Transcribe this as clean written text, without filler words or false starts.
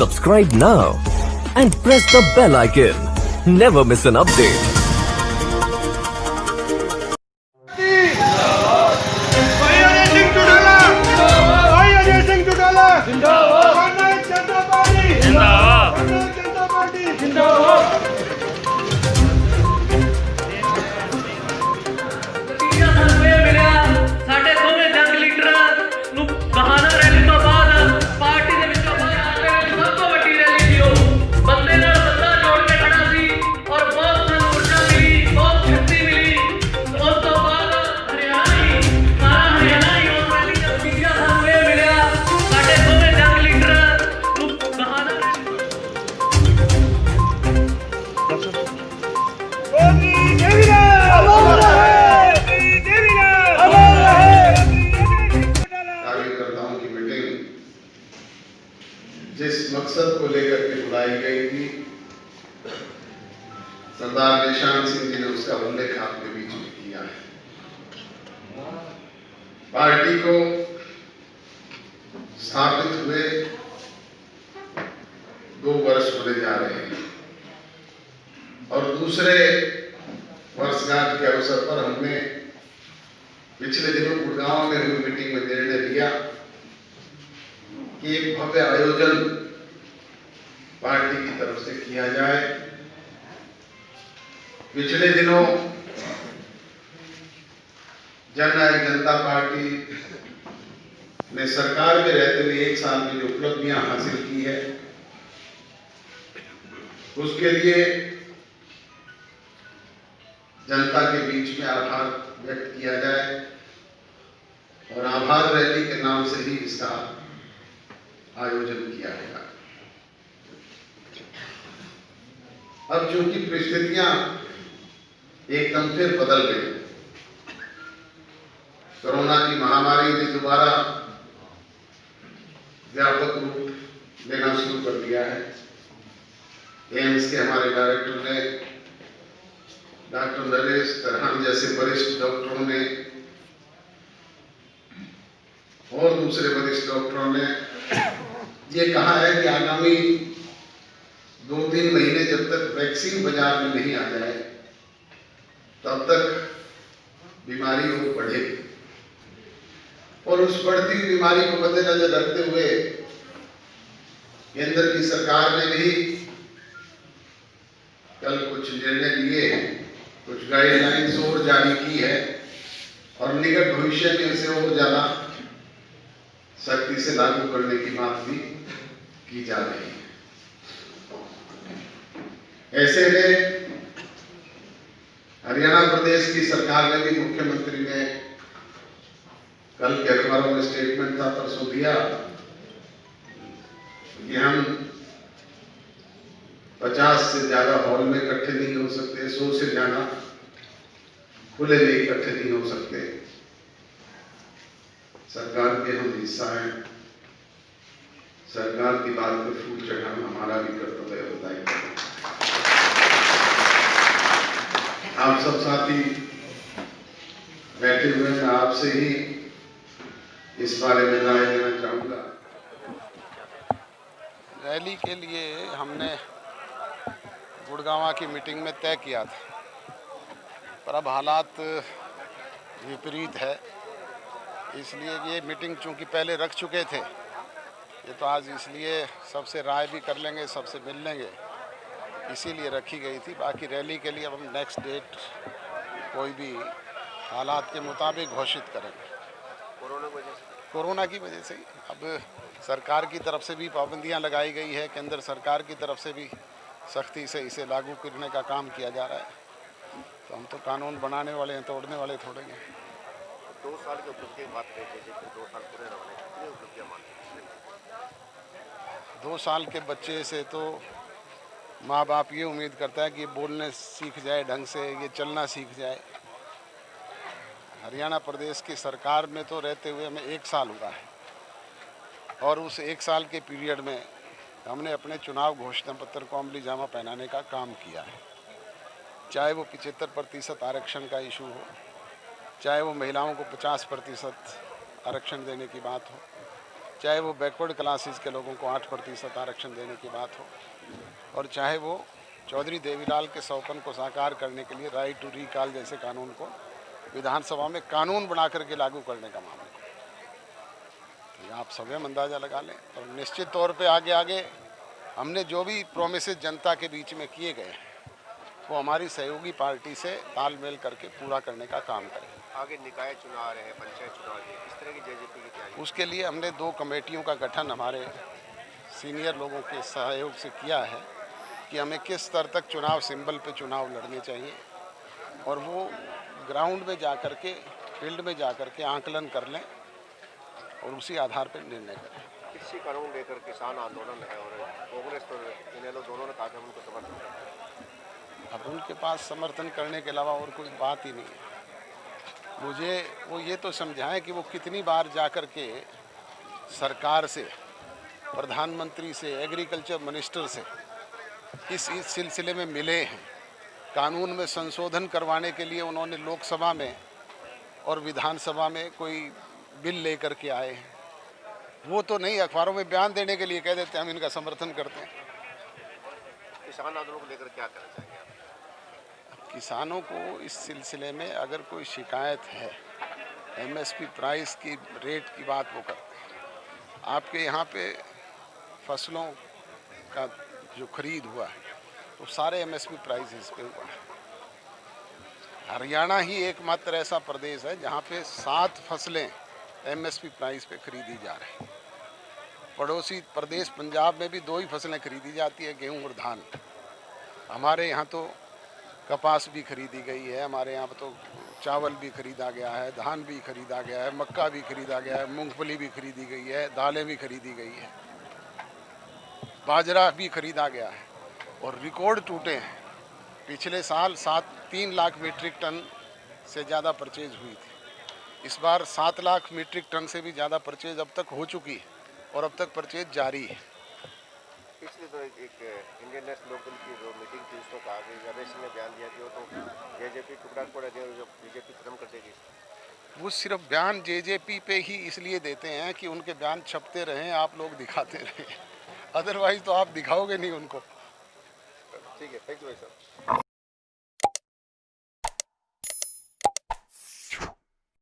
Subscribe now and press the bell icon. Never miss an update. भाई अजय सिंह चौटाला, भाई अजय सिंह चौटाला जिंदाबाद, Bharatiya Janata party जिंदाबाद, भारतीय जनता पार्टी जिंदाबाद। ਸਾਡੇ ਦੋਵੇਂ ਜੰਗ ਲੀਡਰਾਂ ਨੂੰ ਬਹਾਨਾ ਰੈਲੀ ਤੋਂ ਬਾਅਦ ਪਾਰਟੀ ਦੇ ਵਿੱਚੋਂ ਬਾਹਰ ਆਉਣ ਦੀ ਸਭ ਤੋਂ ਵੱਡੀ ਰੈਲੀ ਸੀ। ਉਹ ਬੰਦੇ ਨਾਲ ਬੰਦਾ ਜੋੜ ਕੇ ਖੜਾ ਸੀ ਔਰ ਬਹੁਤ ਸਾਨੂੰ ਊਰਜਾ ਮਿਲੀ, ਬਹੁਤ ਸ਼ਕਤੀ ਮਿਲੀ। ਉਸ ਤੋਂ ਬਾਅਦ ਹਰਿਆਣਾ ਹੀ ਸਾਰਾ ਹਰਿਆਣਾ ਹੀ ਉਸ ਰੈਲੀ ਦਾ ਨਤੀਜਾ ਸਾਨੂੰ ਇਹ ਮਿਲਿਆ। ਸਾਡੇ ਦੋਵੇਂ ਜੰਗ ਲੀਡਰਾਂ ਨੂੰ ਬਹਾਨਾ कार्यकर्ताओं की मीटिंग जिस मकसद को लेकर के बुलाई गई थी, सरदार निशान सिंह जी ने उसका उल्लेख आपके बीच में किया है। पार्टी को स्थापित हुए 2 वर्ष होने जा रहे हैं और दूसरे वर्षगांठ के अवसर पर हमने पिछले दिनों गुड़गांव में हुई मीटिंग में निर्णय लिया कि एक भव्य आयोजन पार्टी की तरफ से किया जाए। पिछले दिनों जननायक जनता पार्टी ने सरकार में रहते हुए 1 साल में जो उपलब्धियां हासिल की है, उसके लिए जनता के बीच में आभार व्यक्त किया जाए और आभार रैली के नाम से ही इसका आयोजन किया गया। अब चूंकि परिस्थितियां एकदम फिर बदल गई, कोरोना की महामारी ने दोबारा व्यापक रूप लेना शुरू कर दिया है। एम्स के हमारे डायरेक्टर ने, डॉक्टर नरेश तरहान जैसे वरिष्ठ डॉक्टरों ने और दूसरे वरिष्ठ डॉक्टरों ने ये कहा है कि आगामी 2-3 महीने जब तक वैक्सीन बाजार में नहीं आ जाए तब तक बीमारी वो बढ़ेगी और उस बढ़ती हुई बीमारी को मद्देनजर रखते हुए केंद्र की सरकार ने भी कल कुछ निर्णय लिए हैं, कुछ गाइडलाइंस और जारी की है और निकट भविष्य में इसे और ज्यादा सख्ती से लागू करने की बात भी की जा रही है। ऐसे में हरियाणा प्रदेश की सरकार ने भी, मुख्यमंत्री ने कल के अखबारों में स्टेटमेंट था, परसों दिया कि हम 50 से ज्यादा हॉल में इकट्ठे नहीं हो सकते, 100 से ज्यादा खुले में इकट्ठे नहीं हो सकते। सरकार के हम हिस्सा हैं, सरकार की बात पर फूल चढ़ाना हमारा भी कर्तव्य होता है। आप सब साथी बैठे हुए, मैं आपसे ही इस बारे में राय लेना चाहूंगा। रैली के लिए हमने गुड़गांव की मीटिंग में तय किया था, पर अब हालात विपरीत है, इसलिए ये मीटिंग चूंकि पहले रख चुके थे, ये तो आज इसलिए सबसे राय भी कर लेंगे, सबसे मिल लेंगे, इसीलिए रखी गई थी। बाकी रैली के लिए अब हम नेक्स्ट डेट कोई भी हालात के मुताबिक घोषित करेंगे। कोरोना की वजह से अब सरकार की तरफ से भी पाबंदियां लगाई गई है, केंद्र सरकार की तरफ से भी सख्ती से इसे लागू करने का काम किया जा रहा है। तो हम तो कानून बनाने वाले हैं, तोड़ने वाले थोड़े हैं। 2 साल की उपलब्धि की बात कहते हैं, 2 साल पूरे होने कितनी उपलब्धियां मानते हैं? 2 साल के बच्चे से तो माँ बाप ये उम्मीद करता है कि ये बोलने सीख जाए, ढंग से ये चलना सीख जाए। हरियाणा प्रदेश की सरकार में तो रहते हुए हमें 1 साल हुआ है और उस 1 साल के पीरियड में हमने अपने चुनाव घोषणा पत्र को अमली जामा पहनाने का काम किया है। चाहे वो 75% आरक्षण का इशू हो, चाहे वो महिलाओं को 50% आरक्षण देने की बात हो, चाहे वो बैकवर्ड क्लासेस के लोगों को 8% आरक्षण देने की बात हो, और चाहे वो चौधरी देवीलाल के सपन को साकार करने के लिए राइट टू रिकॉल जैसे कानून को विधानसभा में कानून बना करके लागू करने का मामला। तो आप स्वयं अंदाज़ा लगा लें। और निश्चित तौर पे आगे आगे हमने जो भी प्रोमिसेस जनता के बीच में किए गए हैं वो हमारी सहयोगी पार्टी से तालमेल करके पूरा करने का काम करें। आगे निकाय चुनाव आ रहे हैं, पंचायत चुनाव है, इस तरह की जेजेपी की तैयारी? उसके लिए हमने 2 कमेटियों का गठन हमारे सीनियर लोगों के सहयोग से किया है कि हमें किस स्तर तक चुनाव सिंबल पे चुनाव लड़ने चाहिए, और वो ग्राउंड में जा कर के, फील्ड में जा कर के आंकलन कर लें और उसी आधार पर निर्णय करें। कृषि कानून लेकर किसान आंदोलन है और कांग्रेस और इनेलो दोनों ने कहा कि हम उनको समर्थन करते हैं। अब उनके पास समर्थन करने के अलावा और कोई बात ही नहीं है। मुझे वो ये तो समझाएं कि वो कितनी बार जा कर के सरकार से, प्रधानमंत्री से, एग्रीकल्चर मिनिस्टर से इस सिलसिले में मिले हैं। कानून में संशोधन करवाने के लिए उन्होंने लोकसभा में और विधानसभा में कोई बिल लेकर के आए हैं। वो तो नहीं, अखबारों में बयान देने के लिए कह देते हैं हम इनका समर्थन करते हैं। किसान आंदोलन को लेकर क्या करना चाहिए? किसानों को इस सिलसिले में अगर कोई शिकायत है, एमएसपी प्राइस की रेट की बात वो करते हैं। आपके यहाँ पे फसलों का जो खरीद हुआ है तो सारे एमएसपी प्राइसेस पे हुआ है। हरियाणा ही एकमात्र ऐसा प्रदेश है जहाँ पे 7 फसलें एमएसपी प्राइस पे खरीदी जा रही हैं। पड़ोसी प्रदेश पंजाब में भी 2 ही फसलें खरीदी जाती है, गेहूँ और धान। हमारे यहाँ तो कपास भी खरीदी गई है, हमारे यहाँ तो चावल भी खरीदा गया है, धान भी खरीदा गया है, मक्का भी खरीदा गया है, मूंगफली भी खरीदी गई है, दालें भी खरीदी गई है, बाजरा भी खरीदा गया है, और रिकॉर्ड टूटे हैं। पिछले साल 3 लाख मीट्रिक टन से ज़्यादा परचेज हुई थी। इस बार 7 लाख मीट्रिक टन से भी ज़्यादा परचेज अब तक हो चुकी है और अब तक परचेज जारी है। पिछले तो एक इंडियन नेशनल लोकल की जो मीटिंग थी उसमें कहा कि रमेश सिंह ने बयान दिया कि वो तो जेजेपी टुकड़ा टुकड़ा दे और बीजेपी खत्म कर देगी। वो सिर्फ बयान जेजेपी पे ही इसलिए देते हैं कि उनके बयान छपते रहें, आप लोग दिखाते रहें, अदरवाइज तो आप दिखाओगे नहीं उनको। ठीक है, थैंक यू भाई साहब।